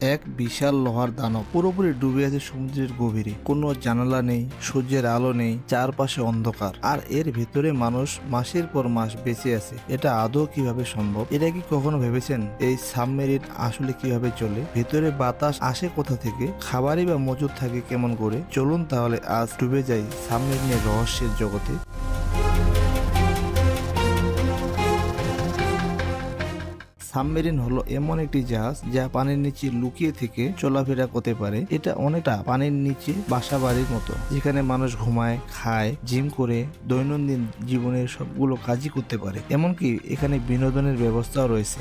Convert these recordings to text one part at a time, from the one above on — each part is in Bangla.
এক বিশাল লোহার দানব পুরোপুরি ডুবে আছে সমুদ্রের গভীরে। কোনো জানালা নেই, সূর্যের আলো নেই, চারপাশে অন্ধকার, আর এর ভিতরে মানুষ মাসের পর মাস বেঁচে আছে। এটা আদৌ কিভাবে সম্ভব? এটা কি কখনো ভেবেছেন এই সাবমেরিন আসলে কিভাবে চলে? ভেতরে বাতাস আসে কোথা থেকে? খাবারই বা মজুদ থাকে কেমন করে? চলুন তাহলে আজ ডুবে যাই সাবমেরিনের রহস্যের জগতে। সাবমেরিন হলো এমন একটি জাহাজ যা পানির নিচে লুকিয়ে থেকে চলাফেরা করতে পারে। এটা অনেকটা পানির নিচে বাসা বাড়ির মতো, যেখানে মানুষ ঘুমায়, খায়, জিম করে দৈনন্দিন জীবনের সবগুলো কাজই করতে পারে। এমনকি এখানে বিনোদনের ব্যবস্থাও রয়েছে।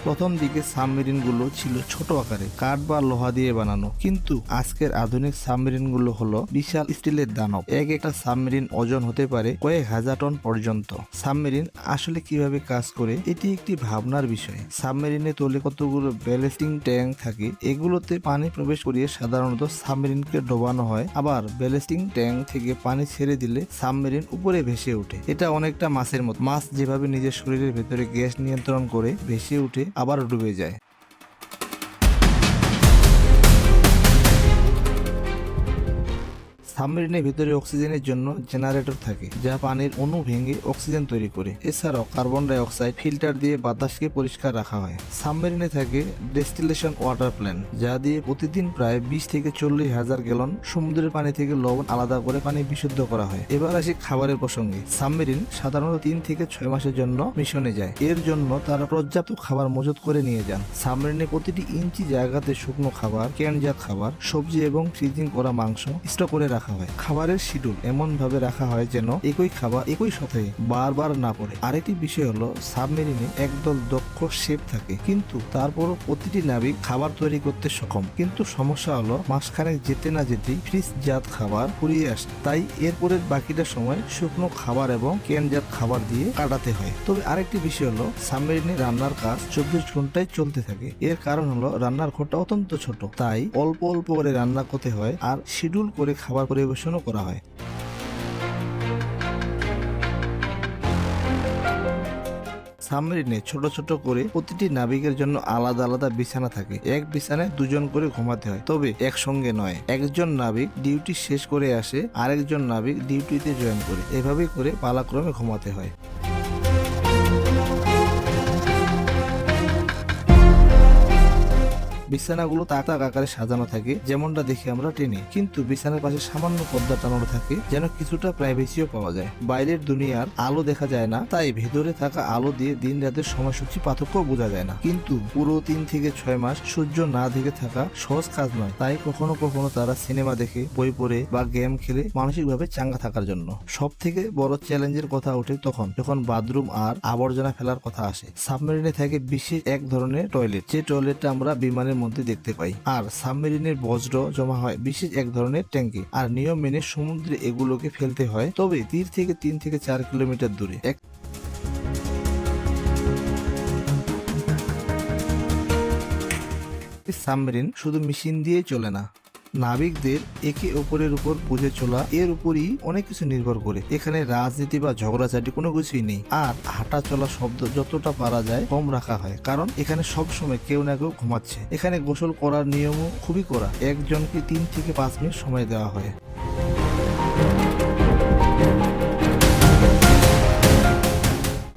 প্রথম দিকে সাবমেরিন গুলো ছিল ছোট আকারে, কাঠ বা লোহা দিয়ে বানানো, কিন্তু আজকের আধুনিক সাবমেরিন গুলো হলো বিশাল স্টিলের দানব। এক একটা সাবমেরিন ওজন হতে পারে কয়েক হাজার টন পর্যন্ত। সাবমেরিন আসলে কিভাবে কাজ করে এটি একটি ভাবনার বিষয়। সাবমেরিনে তলে কতগুলো ব্যালিস্টিক ট্যাঙ্ক থাকে, এগুলোতে পানি প্রবেশ করিয়ে সাধারণত সাবমেরিনকে ডোবানো হয়। আবার ব্যালিস্টিক ট্যাঙ্ক থেকে পানি ছেড়ে দিলে সাবমেরিন উপরে ভেসে ওঠে। এটা অনেকটা মাছের মতো। মাছ যেভাবে নিজের শরীরের ভেতরে গ্যাস নিয়ন্ত্রণ করে ভেসে উঠে আবার ডুবে যায়। সাবমেরিনের ভিতরে অক্সিজেনের জন্য জেনারেটর থাকে, যা পানির অণু ভেঙে অক্সিজেন তৈরি করে। এছাড়াও কার্বন ডাই অক্সাইড ফিল্টার দিয়ে বাতাসকে পরিষ্কার রাখা হয়। সাবমেরিনে থাকে ডেস্টিলেশন ওয়াটার প্ল্যান্ট, যা দিয়ে প্রতিদিন প্রায় 20 থেকে 40 হাজার গ্যালন সমুদ্রের পানি থেকে লবণ আলাদা করে পানি বিশুদ্ধ করা হয়। এবার আসি খাবারের প্রসঙ্গে। সাবমেরিন সাধারণত 3 থেকে 6 মাসের জন্য মিশনে যায়। এর জন্য তারা পর্যাপ্ত খাবার মজুত করে নিয়ে যান। সাবমেরিনে প্রতিটি ইঞ্চি জায়গাতে শুকনো খাবার, ক্যানজাত খাবার, সবজি এবং ফ্রিজিং করা মাংস স্টক করে রাখা হয়। খাবারের শিডিউল এমন ভাবে রাখা হয় যেন একই খাবার একই সাথে বারবার না পড়ে। আরেকটি বিষয় হলো সাবমেরিনে একদল দক্ষ শেফ থাকে, কিন্তু তারপরও প্রতিটি নাবিক খাবার তৈরি করতে সক্ষম। কিন্তু সমস্যা হলো মাসখানেক যেতে না যেতেই ফ্রিজজাত খাবার ফুরিয়ে আসে। তাই এরপরের বাকিটা সময় শুকনো খাবার এবং ক্যানজাত খাবার দিয়ে কাটাতে হয়। তবে আরেকটি বিষয় হলো সাবমেরিনে রান্নার কাজ 24 ঘন্টায় চলতে থাকে। এর কারণ হলো রান্নার ঘরটা অত্যন্ত ছোট, তাই অল্প অল্প করে রান্না করতে হয় আর শিডিউল করে খাবার পরিবেশনও করা হয়। সাবমেরিনে ছোট ছোট করে প্রতিটি নাবিকের জন্য আলাদা আলাদা বিছানা থাকে। এক বিছানায় দুজন করে ঘুমাতে হয়, তবে একসঙ্গে নয়। একজন নাবিক ডিউটি শেষ করে আসে, আরেকজন নাবিক ডিউটিতে জয়েন করে। এভাবেই করে পালাক্রমে ঘুমাতে হয়। বিছানাগুলো তাক তাক আকারে সাজানো থাকে, যেমনটা দেখি আমরা ট্রেনে, কিন্তু বিছানার পাশে সামান্য পর্দা টানানো থাকে যেন কিছুটা প্রাইভেসিও পাওয়া যায়। বাইরের দুনিয়ার আলো দেখা যায় না, তাই ভেতরে থাকা আলো দিয়ে দিন রাতের সময়সূচি পার্থক্য বোঝা যায় না। কিন্তু পুরো 3 থেকে 6 মাস সূর্য না দেখে থাকা সহজ কাজ নয়। তাই কখনো কখনো তারা সিনেমা দেখে, বই পড়ে বা গেম খেলে মানসিকভাবে চাঙ্গা থাকার জন্য। সব থেকে বড় চ্যালেঞ্জের কথা ওঠে তখন, যখন বাথরুম আর আবর্জনা ফেলার কথা আসে। সাবমেরিনে থাকে বিশেষ এক ধরনের টয়লেট, যে টয়লেটটা আমরা বিমানের মধ্যে দেখতে পাই। আর সাবমেরিনের বজ্র জমা হয় বিশেষ এক ধরনের ট্যাঙ্কে, আর নিয়ম মেনে সমুদ্রে এগুলোকে ফেলতে হয়, তবে তীর থেকে 3 থেকে 4 কিলোমিটার দূরে। সাবমেরিন শুধু মেশিন দিয়ে চলে না, নাবিকদের একে অপরের উপর বুঝে চলা এর উপরই অনেক কিছু নির্ভর করে। এখানে রাজনীতি বা ঝগড়াঝাটি কোনো কিছুই নেই। আর হাঁটা চলা শব্দ যতটা পারা যায় কম রাখা হয়, কারণ এখানে সব সময় কেউ না কেউ ঘুমাচ্ছে। এখানে গোসল করার নিয়মও খুবই কড়া, একজনকে 3 থেকে 5 মিনিট সময় দেওয়া হয়।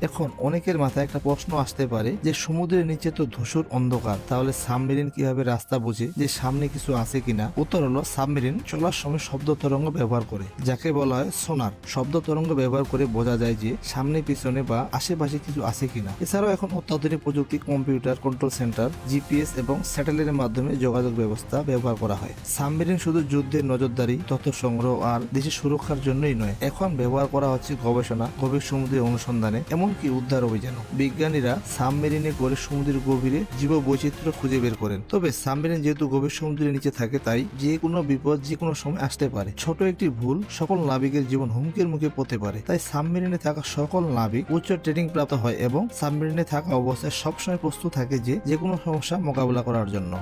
এখন অনেকের মাথায় একটা প্রশ্ন আসতে পারে যে সমুদ্রের নিচে তো ধূসর অন্ধকার, তাহলে সাবমেরিন কিভাবে রাস্তা বোঝে যে সামনে কিছু আছে কিনা? উত্তর হলো সাবমেরিন চলার সময় শব্দ তরঙ্গ ব্যবহার করে, যাকে বলা হয় সোনার। শব্দ তরঙ্গ ব্যবহার করে বোঝা যায় যে সামনে, পিছনে বা আশেপাশে কিছু আছে কিনা। এছাড়াও এখন অত্যাধুনিক প্রযুক্তি, কম্পিউটার কন্ট্রোল সেন্টার, জিপিএস এবং স্যাটেলাইটের মাধ্যমে যোগাযোগ ব্যবস্থা ব্যবহার করা হয়। সাবমেরিন শুধু যুদ্ধের নজরদারি, তথ্য সংগ্রহ আর দেশের সুরক্ষার জন্যই নয়, এখন ব্যবহার করা হচ্ছে গবেষণা, গভীর সমুদ্রের অনুসন্ধানে, এমনকি উদ্ধার অভিযান। বিজ্ঞানীরা সাবমেরিনে করে সমুদ্রের গভীরে জীব বৈচিত্র্য খুঁজে বের করেন। তবে সাবমেরিন যেহেতু গভীর সমুদ্রের নিচে থাকে, তাই যে কোনো বিপদ যে কোনো সময় আসতে পারে। ছোট একটি ভুল সকল নাবিকের জীবন হুমকির মুখে পড়তে পারে। তাই সাবমেরিনে থাকা সকল নাবিক উচ্চ ট্রেনিং প্রাপ্ত হয় এবং সাবমেরিনে থাকা অবস্থায় সবসময় প্রস্তুত থাকে যে কোনো সমস্যা মোকাবেলা করার জন্য।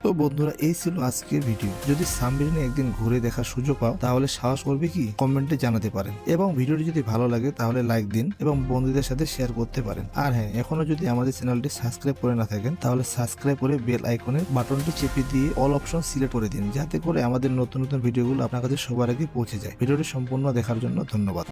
তো বন্ধুরা, এই ছিল আজকের ভিডিও। যদি সাবমেরিনে একদিন ঘুরে দেখার সুযোগ পাও তাহলে সাহস করবে কি কমেন্টে জানাতে পারেন, এবং ভিডিওটি যদি ভালো লাগে তাহলে লাইক দিন এবং বন্ধুদের সাথে শেয়ার করতে পারেন। আর হ্যাঁ, এখনো যদি আমাদের চ্যানেলটি সাবস্ক্রাইব করে না থাকেন তাহলে সাবস্ক্রাইব করে বেল আইকনের বাটনটি চেপে দিয়ে অল অপশন সিলেক্ট করে দিন, যাতে করে আমাদের নতুন নতুন ভিডিওগুলো আপনার কাছে সবার আগে পৌঁছে যায়। ভিডিওটি সম্পূর্ণ দেখার জন্য ধন্যবাদ।